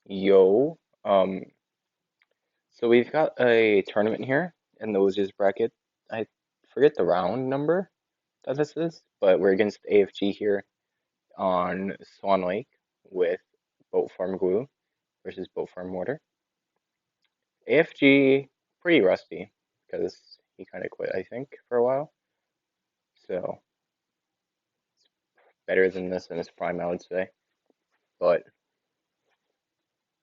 Yo, so we've got a tournament here in the losers bracket. I forget the round number that this is, but we're against AFG here on Swan Lake with Boat Farm Glue versus Boat Farm Mortar. AFG pretty rusty because he kind of quit, I think, for a while. So better than this in his prime, I would say. But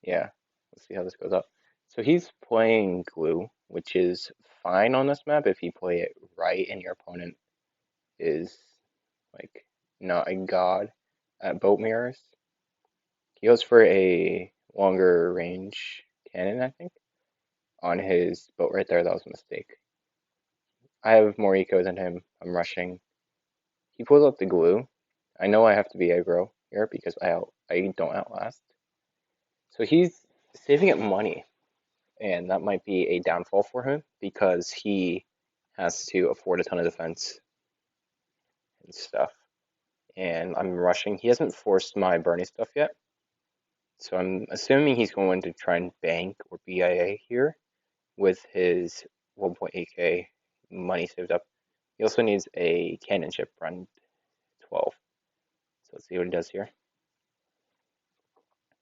yeah, let's see how this goes up. So he's playing Glue, which is fine on this map if you play it right and your opponent is like not a god at boat mirrors. He goes for a longer range cannon, I think, on his boat right there. That was a mistake. I have more eco than him. I'm rushing. He pulls out the glue. I know I have to be aggro here because I don't outlast. So he's saving up money, and that might be a downfall for him because he has to afford a ton of defense and stuff. And I'm rushing. He hasn't forced my Bernie stuff yet, so I'm assuming he's going to try and bank or BIA here with his 1.8k money saved up. He also needs a cannon ship run 12. So let's see what he does here.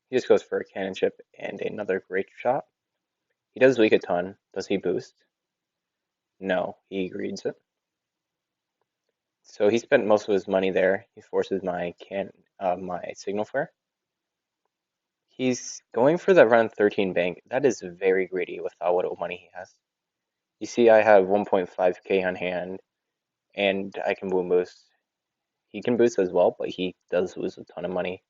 He just goes for a cannon ship and another great shot. He does leak a ton. Does he boost? No, he reads it. So he spent most of his money there. He forces my my signal flare. He's going for the round 13 bank. That is very greedy with how little money he has. You see, I have 1.5k on hand, and I can boom boost. He can boost as well, but he does lose a ton of money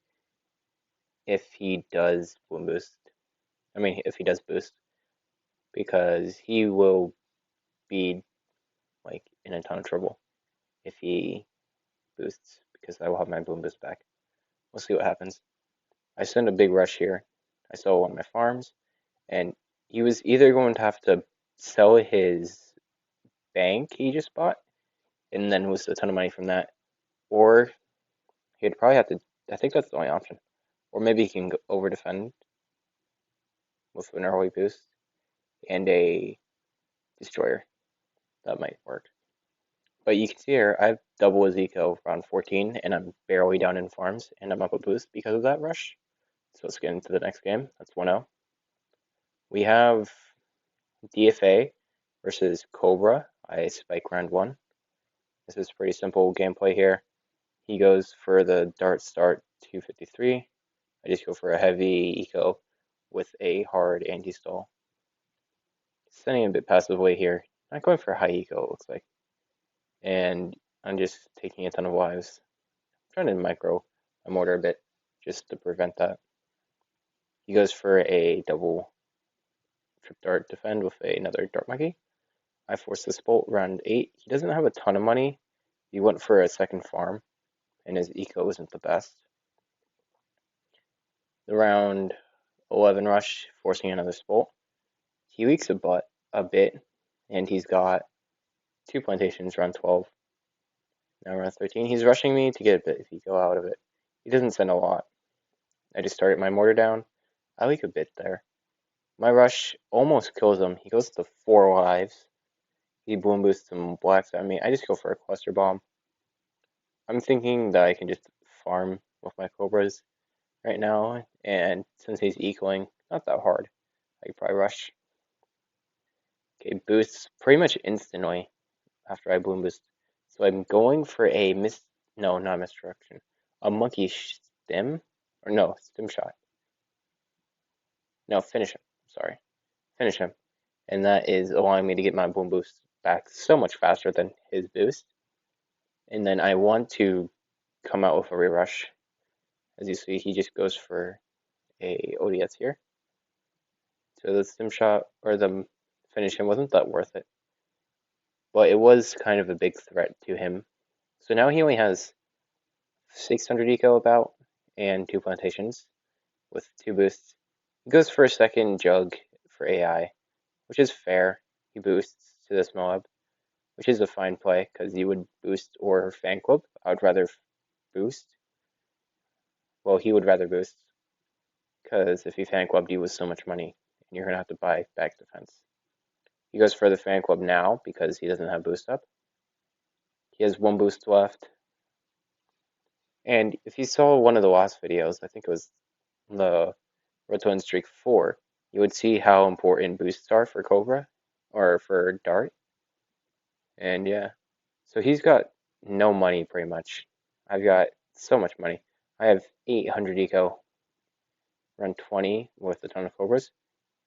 if he does boom boost. I mean, if he does boost, because he will be like in a ton of trouble if he boosts, because I will have my boom boost back. We'll see what happens. I send a big rush here. I sell one of my farms, and he was either going to have to sell his bank he just bought and then lose a ton of money from that, or he'd probably have to. I think that's the only option. Or maybe he can over defend with an early boost and a destroyer. That might work. But you can see here, I have double his eco around 14, and I'm barely down in farms, and I'm up a boost because of that rush. So let's get into the next game. That's 1-0. We have DFA versus Cobra. I spike round 1. This is pretty simple gameplay here. He goes for the dart start 253. I just go for a heavy eco with a hard anti-stall. Sending a bit passively here. Not going for high eco, it looks like. And I'm just taking a ton of lives. I'm trying to micro my mortar a bit just to prevent that. He goes for a double trip dart defend with another dart monkey. I force this bolt round 8. He doesn't have a ton of money. He went for a second farm, and his eco isn't the best. The round 11 rush, forcing another spolt. He leaks a bit, and he's got 2 plantations round 12. Now round 13, he's rushing me to get a bit if he go out of it. He doesn't send a lot. I just started my mortar down. I leak a bit there. My rush almost kills him. He goes to 4 lives. He bloon boosts some blacks at me. I just go for a cluster bomb. I'm thinking that I can just farm with my cobras right now, and since he's ecoing, not that hard. I could probably rush. Okay, boosts pretty much instantly after I bloon boost. So I'm going for a not misdirection. A monkey stim? Or no, stim shot. No, finish him. Sorry. Finish him. And that is allowing me to get my bloon boost back so much faster than his boost. And then I want to come out with a rerush. As you see, he just goes for a ODS here. So the stim shot, or the finish him, wasn't that worth it. But it was kind of a big threat to him. So now he only has 600 eco about, and 2 plantations with 2 boosts. He goes for a second jug for AI, which is fair. He boosts to this moab, which is a fine play because you would boost or fan club. I would rather boost. Well, he would rather boost because if he fan clubbed you with so much money, and you're gonna have to buy back defense. He goes for the fan club now because he doesn't have boost up. He has one boost left. And if you saw one of the last videos, I think it was the Red Twin Streak 4, you would see how important boosts are for Cobra, or for Dart. And yeah, so he's got no money pretty much. I've got so much money. I have 800 eco, run 20 with a ton of Cobras,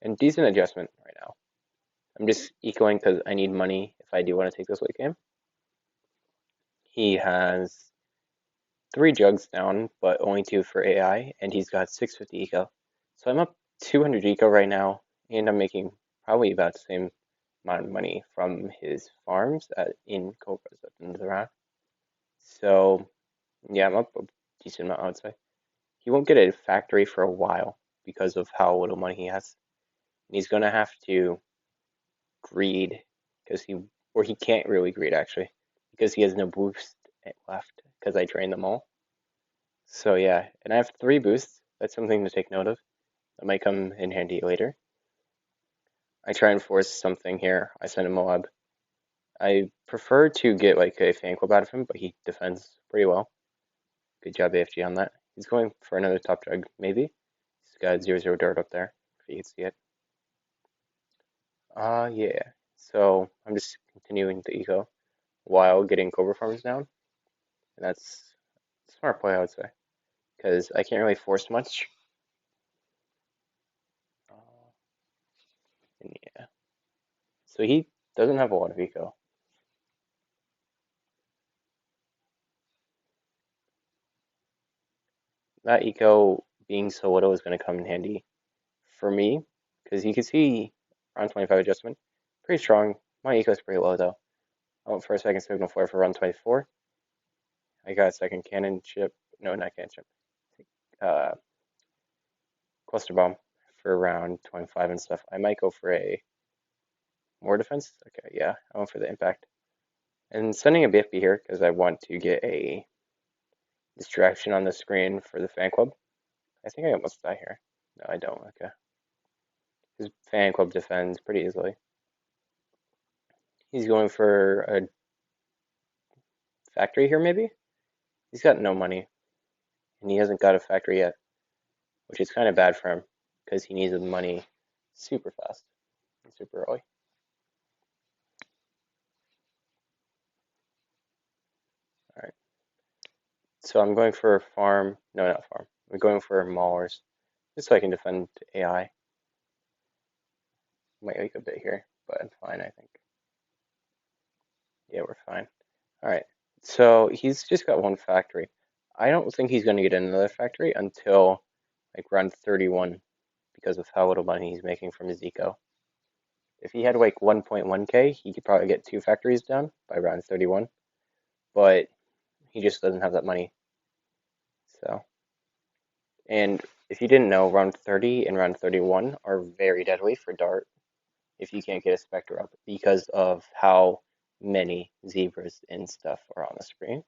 and decent adjustment right now. I'm just ecoing because I need money if I do want to take this late game. He has 3 jugs down, but only 2 for AI, and he's got 650 eco. So I'm up 200 eco right now, and I'm making probably about the same amount of money from his farms in Cobras at the end of the round. So yeah, I'm up a decent amount, I would say. He won't get a factory for a while because of how little money he has. And he's gonna have to greed because he can't really greed actually because he has no boost left because I drained them all. So yeah, and I have 3 boosts. That's something to take note of. That might come in handy later. I try and force something here. I send a moab. I prefer to get like a fan club out of him, but he defends pretty well. Good job AFG on that. He's going for another top drug, maybe. He's got 0-0 dart up there, if you can see it. Yeah. So I'm just continuing to eco while getting Cobra farms down. And that's a smart play, I would say. Because I can't really force much. And yeah. So he doesn't have a lot of eco. That eco being so little is going to come in handy for me. Because you can see around 25 adjustment. Pretty strong. My eco is pretty low though. I went for a second signal flare for round 24. I got a second cannon chip. No, not cannon chip. Uh, cluster bomb for round 25 and stuff. I might go for a more defense. Okay, yeah, I went for the impact. And sending a BFB here because I want to get a distraction on the screen for the fan club. I think I almost die here. No, I don't. Okay. His fan club defends pretty easily. He's going for a factory here, maybe? He's got no money. And he hasn't got a factory yet, which is kind of bad for him because he needs the money super fast and super early. Alright. So I'm going for a farm. No, not farm. I'm going for maulers just so I can defend AI. Might leak a bit here, but I'm fine, I think. Yeah, we're fine. Alright. So he's just got one factory. I don't think he's going to get another factory until like round 31 because of how little money he's making from his eco. If he had like 1.1k, he could probably get 2 factories done by round 31, but he just doesn't have that money. So, and if you didn't know, round 30 and round 31 are very deadly for Dart if you can't get a Spectre up because of how many zebras and stuff are on the screen.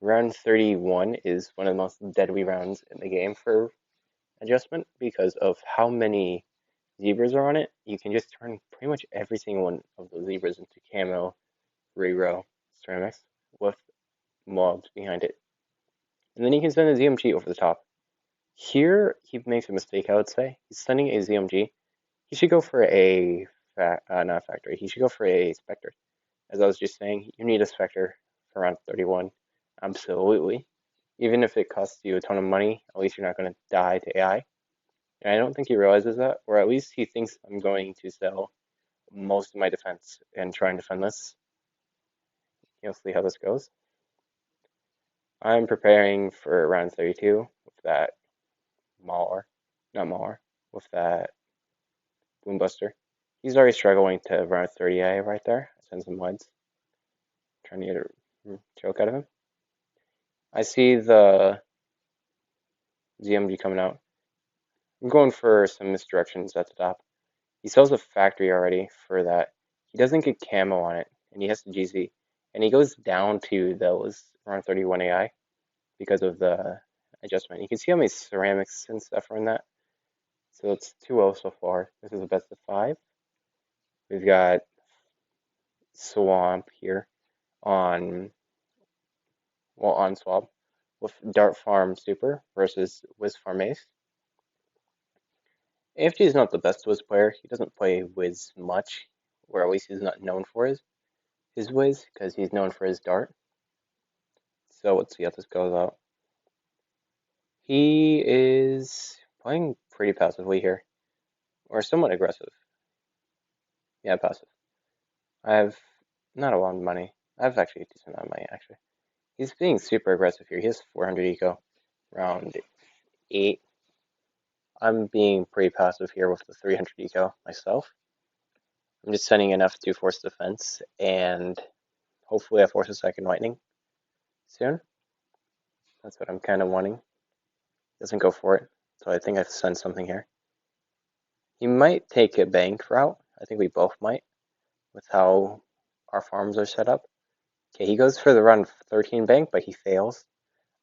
Round 31 is one of the most deadly rounds in the game for adjustment because of how many zebras are on it. You can just turn pretty much every single one of those zebras into camo, re-row, ceramics with mobs behind it. And then you can send a ZMG over the top. Here, he makes a mistake, I would say. He's sending a ZMG. He should go for a, not factory, he should go for a Spectre. As I was just saying, you need a Spectre for round 31. Absolutely. Even if it costs you a ton of money, at least you're not going to die to AI. And I don't think he realizes that, or at least he thinks I'm going to sell most of my defense and try and defend this. You'll see how this goes. I'm preparing for round 32 with that with that Boom Buster. He's already struggling to round 30A right there. I send some leads. Trying to get a choke out of him. I see the ZMG coming out. I'm going for some misdirections at the top. He sells a factory already for that. He doesn't get camo on it, and he has to GZ. And he goes down to those around 31 AI because of the adjustment. You can see how many ceramics and stuff are in that. So it's 2-0 so far. This is the best of 5. We've got Swamp here on, well, on Swamp with Dart Farm Super versus Wiz Farm Ace. AFG is not the best Wiz player. He doesn't play Wiz much, or at least he's not known for his Wiz, because he's known for his Dart. So let's see how this goes out. He is playing pretty passively here, or somewhat aggressive. Yeah, passive. I have not a lot of money. I have actually a decent amount of money, actually. He's being super aggressive here. He has 400 eco, round 8. I'm being pretty passive here with the 300 eco myself. I'm just sending enough to force defense, and hopefully I force a second lightning soon. That's what I'm kind of wanting. Doesn't go for it, so I think I send something here. He might take a bank route. I think we both might, with how our farms are set up. Okay, he goes for the run 13 bank, but he fails.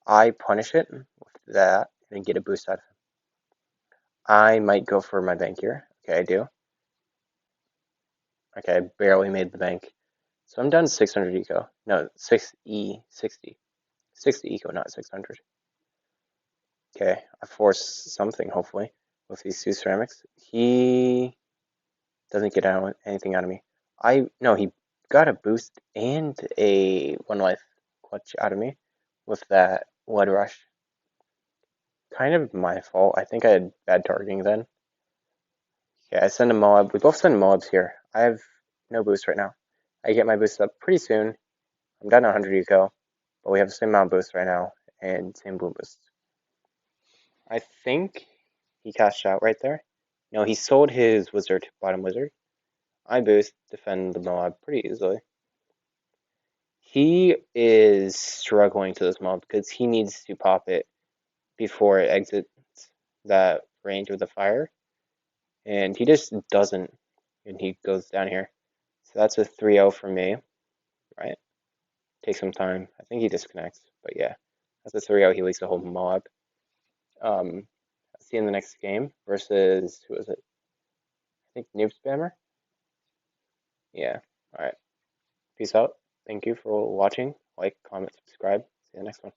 I punish it with that and get a boost out of him. I might go for my bank here. Okay, I do. Okay, I barely made the bank. So I'm down 600 eco. No, 6E, 60. 60 eco, not 600. Okay, I force something, hopefully, with these 2 ceramics. He doesn't get anything out of me. No, he got a boost and a 1 life clutch out of me with that lead rush. Kind of my fault. I think I had bad targeting then. Okay, I send a moab. We both send moabs here. I have no boost right now. I get my boost up pretty soon. I'm down 100 eco, but we have the same amount of boost right now and same bloon boost. I think he cashed out right there. No, he sold his wizard, bottom wizard. I boost, defend the moab pretty easily. He is struggling to this mob because he needs to pop it before it exits that range of the fire. And he just doesn't, and he goes down here. So that's a 3-0 for me, right? Takes some time. I think he disconnects, but yeah, that's a 3-0. He leaks the whole mob. I'll see you in the next game versus, who is it? I think Noob Spammer? Yeah, alright. Peace out. Thank you for watching. Like, comment, subscribe. See you in the next one.